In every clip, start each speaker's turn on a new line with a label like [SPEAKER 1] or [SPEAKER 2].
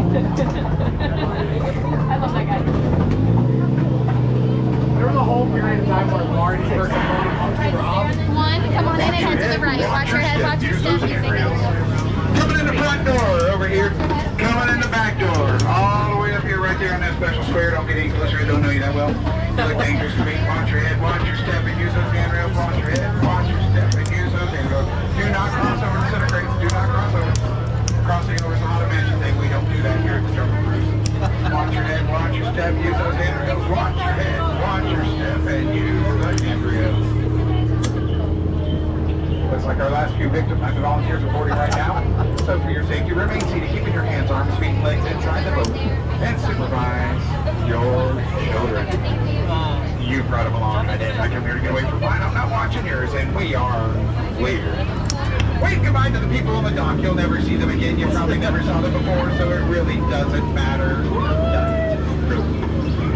[SPEAKER 1] I love that guy.
[SPEAKER 2] There was a whole period of time where Marty were
[SPEAKER 1] One, come on in and head to the right. Watch your head, watch your step.
[SPEAKER 3] Coming in the front door over here. Coming in the back door. All the way up here, right there on that special square. Don't get any closer. I don't know you that well. You look dangerous to me. Watch your head, watch your step, and use those handrails. Watch your head, watch your step, and use those handrails. Do not cross over the center crates. Do not cross over. Crossing over is not a magic thing. We don't do that here at the Jungle Cruise. Watch your head, watch your step, use those handrails. Watch your head, watch your step, and use the handrails. Looks like our last few victims and volunteers are boarding right now. So for your safety, remain seated, keeping your hands, arms, feet, and legs inside the boat, and supervise your children. You brought them along. I did. I come here to get away from mine. I'm not watching yours, and we are weird. Wave goodbye to the people on the dock. You'll never see them again. You probably never saw them before, so it really doesn't matter.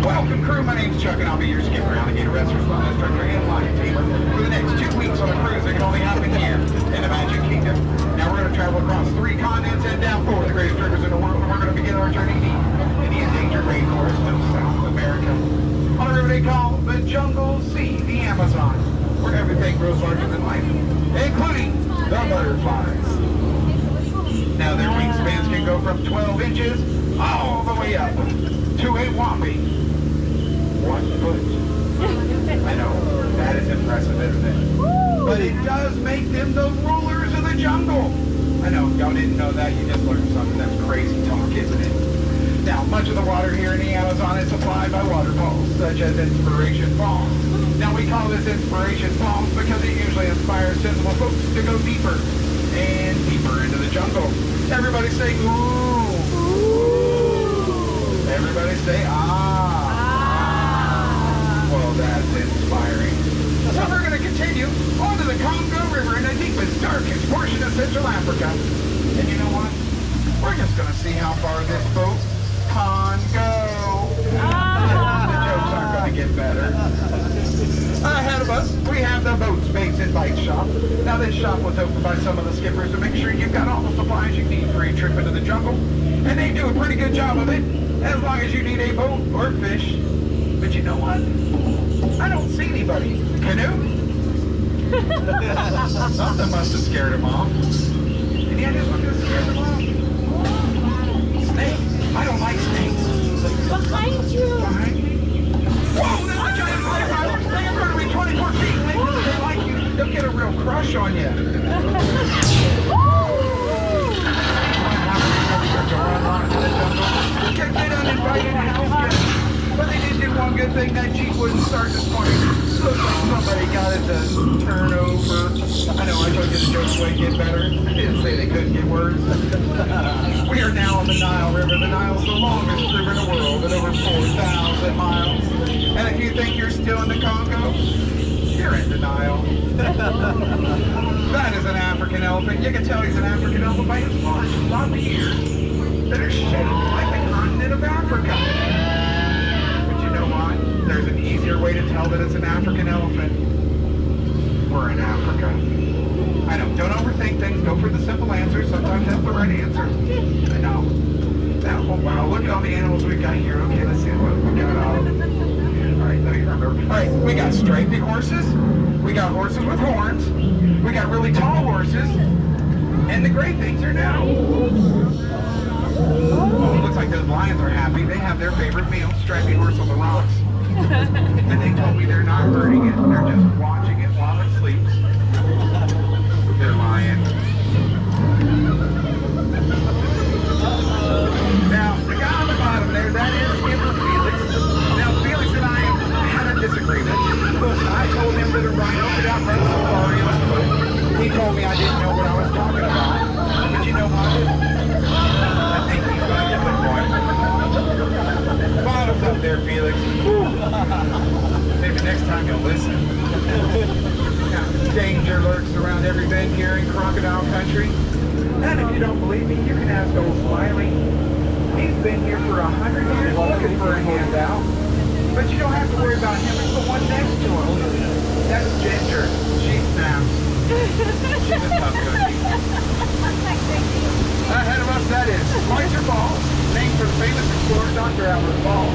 [SPEAKER 3] Welcome, crew. My name's Chuck, and I'll be your skipper, alligator rescue response instructor, and line tamer for the next 2 weeks on a cruise that can only happen here in the Magic Kingdom. Now we're going to travel across 3 continents and down 4 of the greatest rivers in the world, and we're going to begin our journey deep in the endangered rainforest of South America. On a river they call the Jungle Sea, the Amazon, where everything grows larger than life, including the butterflies. Now their wingspans can go from 12 inches all the way up to a whopping 1 foot. I know, that is impressive, isn't it? But it does make them the rulers of the jungle. I know, y'all didn't know that. You just learned something. That's crazy talk, isn't it? Now, much of the water here in the Amazon is supplied by waterfalls, such as Inspiration Falls. Now, we call this Inspiration Falls because it usually inspires sensible folks to go deeper and deeper into the jungle. Everybody say, ooh. Everybody say, ah. Well, that's inspiring. So we're going to continue on to the Congo River in the deepest, darkest portion of Central Africa. And you know what? We're just going to see how far this boat can go. The jokes aren't going to get better. Ahead of us, we have the Boats, Baits, and Bites shop. Now this shop was opened by some of the skippers to make sure you've got all the supplies you need for a trip into the jungle. And they do a pretty good job of it, as long as you need a boat or fish. But you know what? I don't see anybody. Canoe? Something must have scared them off. And yeah, just what could have scared them off? Snake? I don't like snakes.
[SPEAKER 1] Behind you.
[SPEAKER 3] Behind me? Whoa, there's a giant fire! They're going to be 24 feet. They like you. They'll get a real crush on you. Get uninvited house guests. But they did do one good thing. That Jeep wouldn't start this morning. Looks like somebody got it to turn over. I know, I told you the jokes would get better. I didn't say they couldn't get worse. We are now on the Nile River. The Nile is the longest river in the world at over 4,000 miles. And if you think you're still in the Congo, you're in denial. That is an African elephant. You can tell he's an African elephant by his large floppy ears that are shaped like the continent of Africa. But you know what? There's an easier way to tell that it's an African elephant. We're in Africa. I know, don't overthink things. Go for the simple answer. Sometimes that's the right answer. I know. Now, oh, wow, look at all the animals we got here. Okay, let's see what we got. All right, let me remember. All right, we got stripy horses. We got horses with horns. We got really tall horses. And the gray things are now. Oh, it looks like those lions are happy. They have their favorite meal, stripy horse on the rocks. And they told me they're not hurting it. They're just watching it while it sleeps. They're lying. Now, the guy on the bottom there, that is Skipper Felix. Now, Felix and I had a disagreement. I told him that a rhino could outrun a safari on foot. He told me I didn't know what I was talking about. But you know what? I think he's going to get the point. Bottoms up there, Felix. Maybe next time you'll listen. Now, danger lurks around every bend here in Crocodile Country. And if you don't believe me, you can ask old Smiley. He's been here for 100 years looking for a handout. But you don't have to worry about him. It's the one next to him. That's Ginger. She's snaps. She's a tough cookie. Ahead of us, that is Meister Ball, named
[SPEAKER 2] traveler's ball.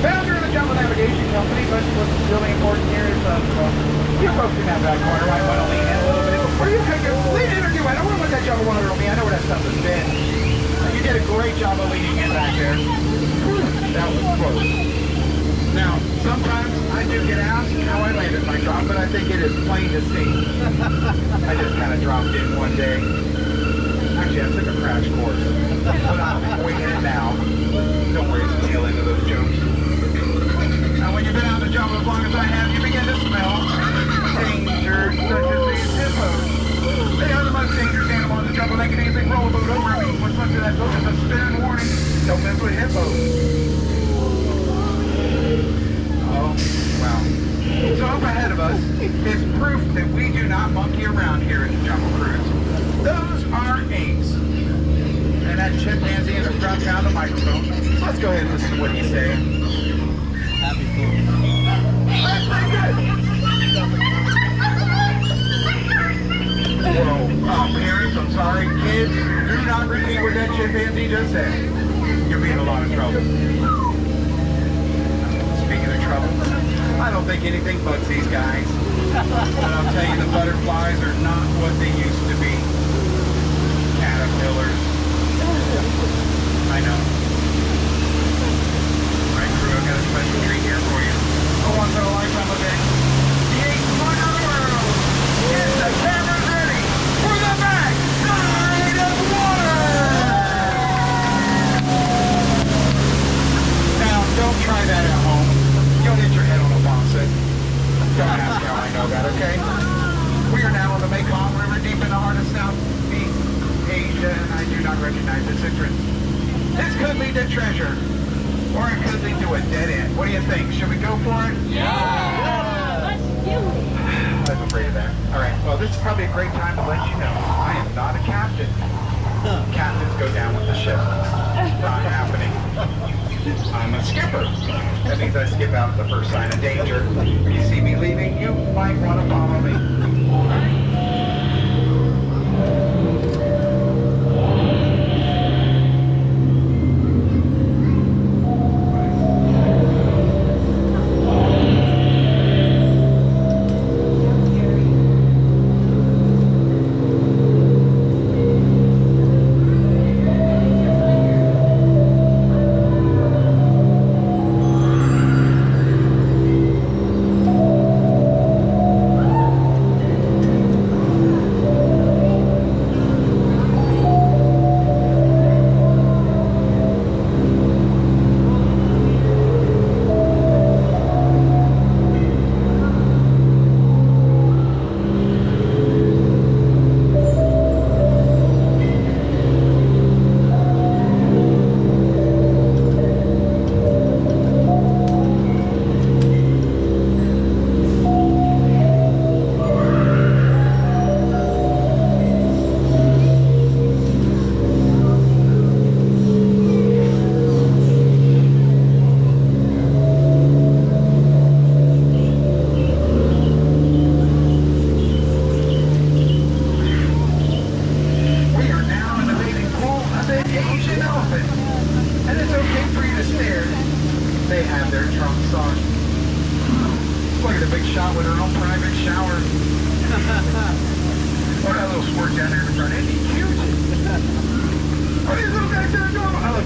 [SPEAKER 2] Founder of the Jungle Navigation Company, but what's really important here is you folks in that back corner might want to lean in a little bit. Before you take a lean in or do I don't want to let that jungle water on me. I know where that stuff has been. You did a great job of leaning in back there. That was close. Now, sometimes I do get asked how I landed my drop, but I think it is plain to see. I just kind of dropped in one day. Actually, I took a crash course, but I'm winging it now. Don't worry, it's the tail end of those jokes. Now, when you've been out in the jungle as long as I have, you begin to smell danger, such as these hippos. They are the most dangerous animal in the jungle. They can easily roll a boat over me. What's left of that boat is a stern warning. Don't mess with hippos. Oh, wow. So up ahead of us is proof that we do not monkey around here at the Jungle Cruise. Those are apes. And that chimpanzee in the front found the microphone. So let's go ahead and listen to what he's saying. Happy food. That's pretty good. Whoa, parents, I'm sorry. Kids, do not repeat what that chimpanzee just said. You'll be in a lot of trouble. Speaking of trouble, I don't think anything bugs these guys. But I'll tell you, the butterflies are not what they used to be. Caterpillars. I know. Right, crew, I've got a special treat here for you. A once in a lifetime event. The eighth wonder of the world. Get the cameras ready for the backside of water. Now, don't try that at home. You'll hit your head on a faucet. Don't ask how I know that, okay? We are now on the Congo River, deep in the heart of Southeast Asia, and I do not recognize this entrance. This could lead to treasure, or it could lead to a dead end. What do you think? Should we go for it?
[SPEAKER 1] Yeah! Let's do it!
[SPEAKER 2] I'm afraid of that. All right, well, this is probably a great time to let you know I am not a captain. Captains go down with the ship. Not happening. I'm a skipper. That means I skip out at the first sign of danger. When you see me leaving, you might want to follow me.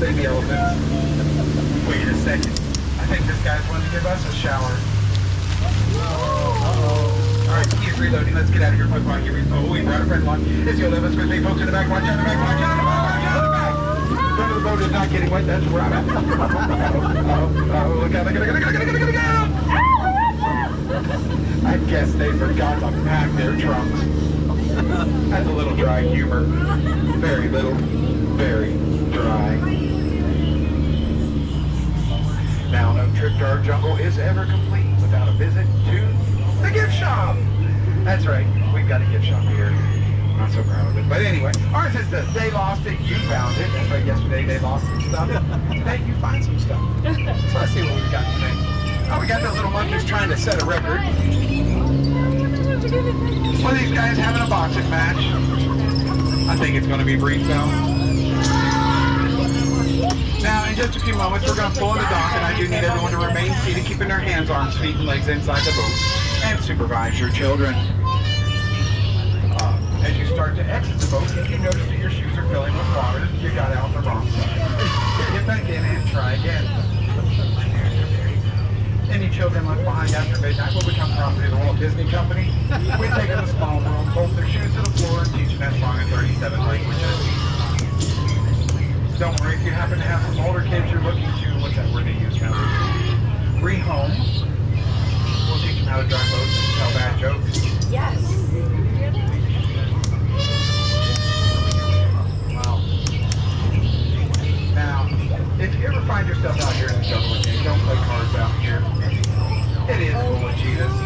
[SPEAKER 2] Baby elephants. Wait a second. I think this guy's wanting to give us a shower. Alright, he is reloading. Let's get out of here quick while he reloads. Oh, we brought a friend along. Is your limits with me, folks in the back? Watch out in the back, watch out in the back, watch out in the back! The front of the boat is not getting wet, that's where I'm at. Look out, look out! I guess they forgot to pack their trunks. That's a little dry humor. Very little. Very dry. Now, no trip to our jungle is ever complete without a visit to the gift shop. That's right, we've got a gift shop here. I'm not so proud of it. But anyway, ours is the they lost it, you found it. That's right, yesterday they lost some stuff. Today you find some stuff. So let's see what we've got today. Oh, we got those little monkeys trying to set a record. Well, these guys having a boxing match. I think it's going to be brief though. Now, in
[SPEAKER 3] just a few moments, we're going to pull in the dock, and I do need everyone to remain seated, keeping their hands, arms, feet, and legs inside the boat, and supervise your children. As you start to exit the boat, if you notice that your shoes are filling with water, you got out the wrong side. Get back in and try again. Any children left behind after midnight will become property of the Walt Disney Company. We take them to small room, bolt their shoes to the floor, and teach them that song in 37 languages. Don't worry, if you happen to have some older kids you're looking to, what's that word they use now? Rehome. We'll teach them how to drive boats and tell bad jokes.
[SPEAKER 4] Yes.
[SPEAKER 3] Wow. Now, if you ever find yourself out here in the jungle again, don't play cards out here. It is full of cheetahs.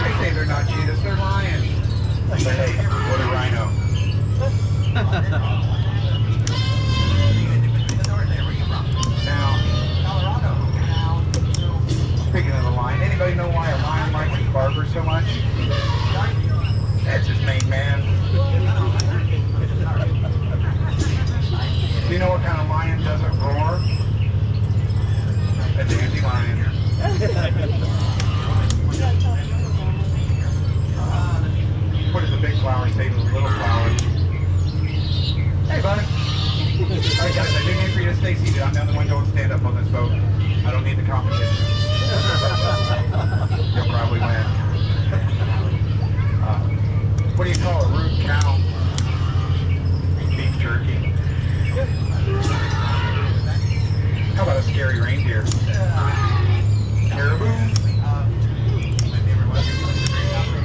[SPEAKER 3] They say they're not cheetahs, they're lions. But hey, what a rhino. Now, speaking of the lion, anybody know why a lion likes his barber so much? That's his main man. Do you know what kind of lion doesn't roar? A dandelion. What does the big flower say to the little flowers? Hey, bud. Alright guys, I do need for you to stay seated. I'm down the window and stand up on this boat. I don't need the competition. You'll probably win. What do you call a rude cow? Beef jerky. How about a scary reindeer? Caribou.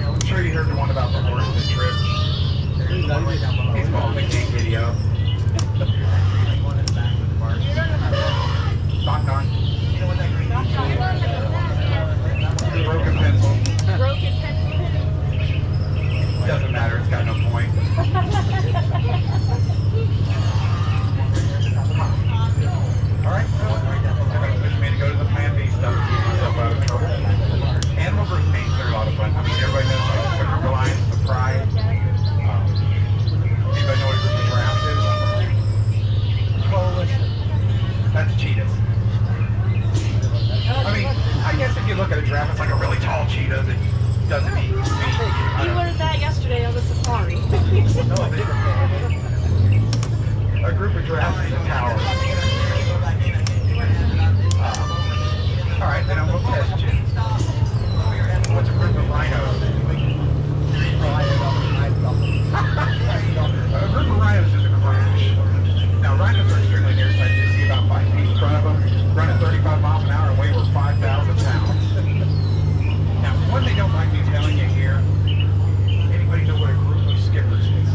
[SPEAKER 3] I'm sure you heard the one about the horse that tripped. He's falling, they can't get you up. Knock, knock. Broken pencil.
[SPEAKER 4] Broken pencil.
[SPEAKER 3] Doesn't matter, it's got no point. Alright, so they're going to push me to go to the Plan B stuff to keep myself out of trouble. Animal group meetings are a lot of fun. I mean, everybody knows like a group of lions is a pride. Anybody know what a group of giraffes is? Coalition. That's cheetahs. I mean, I guess if you look at a giraffe, it's like a really tall cheetah that doesn't eat meat.
[SPEAKER 4] You learned that yesterday on the safari.
[SPEAKER 3] A group of giraffes is a tower. Alright, then I'm going to test you. What's a group of rhinos? A group of rhinos is a crash. Now, rhinos are extremely nearsighted. You see about 5 feet in front of them, running 35 miles an hour and weigh over 5,000 pounds. Now, one they don't like me telling you here, anybody know what a group of skippers is?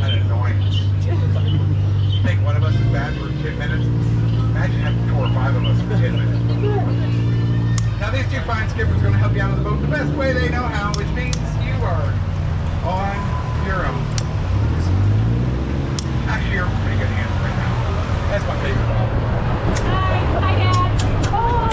[SPEAKER 3] An annoyance. You think one of us is bad for 10 minutes? Imagine having 4 or 5 of us for 10 minutes. Now, these two fine skippers are going to help you out on the boat the best way they know how, which means you are on your own. Actually, you're in pretty good hands right now. That's my favorite ball.
[SPEAKER 4] Hi, Dad. Oh.